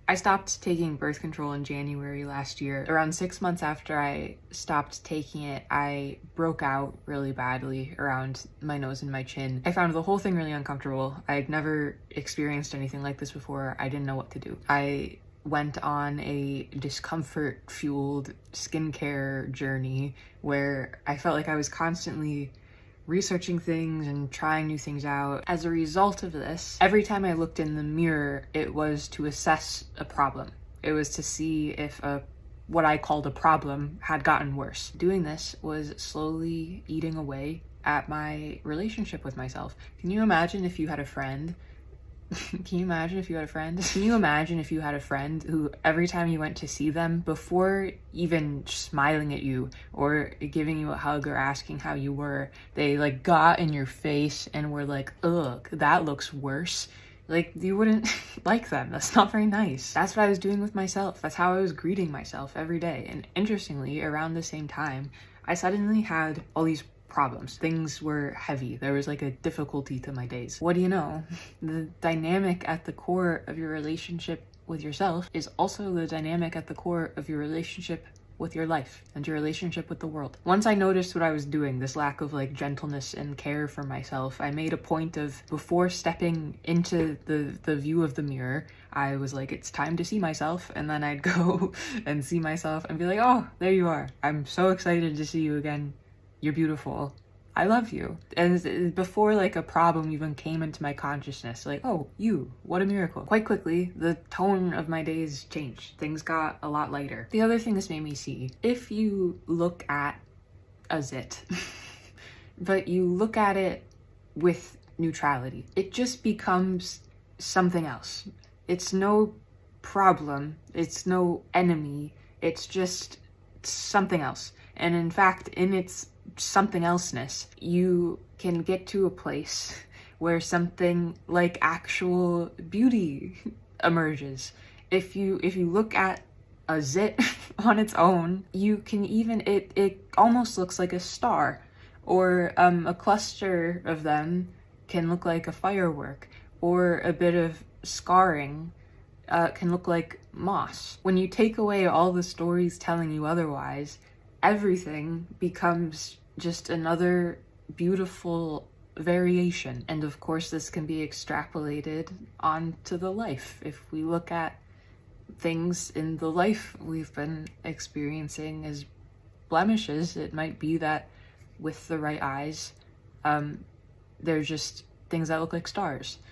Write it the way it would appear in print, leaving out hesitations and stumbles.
I stopped taking birth control in January last year. Around 6 months after I stopped taking it, I broke out really badly around my nose and my chin. I found the whole thing really uncomfortable. I had never experienced anything like this before. I didn't know what to do. I went on a discomfort-fueled skincare journey where I felt like I was constantly researching things and trying new things out. As a result of this, every time I looked in the mirror, it was to assess a problem. It was to see if what I called a problem had gotten worse. Doing this was slowly eating away at my relationship with myself. Can you imagine if you had a friend Can you imagine if you had a friend? Can you imagine if you had a friend who every time you went to see them, before even smiling at you or giving you a hug or asking how you were, they like got in your face and were like, ugh, that looks worse. Like, you wouldn't like them. That's not very nice. That's what I was doing with myself. That's how I was greeting myself every day. And interestingly, around the same time, I suddenly had all these problems. Things were heavy. There was like a difficulty to my days. What do you know? The dynamic at the core of your relationship with yourself is also the dynamic at the core of your relationship with your life and your relationship with the world. Once I noticed what I was doing, this lack of like gentleness and care for myself, I made a point of, before stepping into the view of the mirror, I was like, it's time to see myself. And then I'd go and see myself and be like, oh, there you are. I'm so excited to see you again. You're beautiful. I love you. And before like a problem even came into my consciousness, like, oh, you, what a miracle. Quite quickly, the tone of my days changed. Things got a lot lighter. The other thing this made me see, if you look at a zit, but you look at it with neutrality, it just becomes something else. It's no problem. It's no enemy. It's just something else. And in fact, in its something elseness, you can get to a place where something like actual beauty emerges. If you look at a zit on its own, you can even, it almost looks like a star, or a cluster of them can look like a firework, or a bit of scarring can look like moss. When you take away all the stories telling you otherwise, everything becomes just another beautiful variation. And of course, this can be extrapolated onto the life. If we look at things in the life we've been experiencing as blemishes, it might be that with the right eyes, they're just things that look like stars.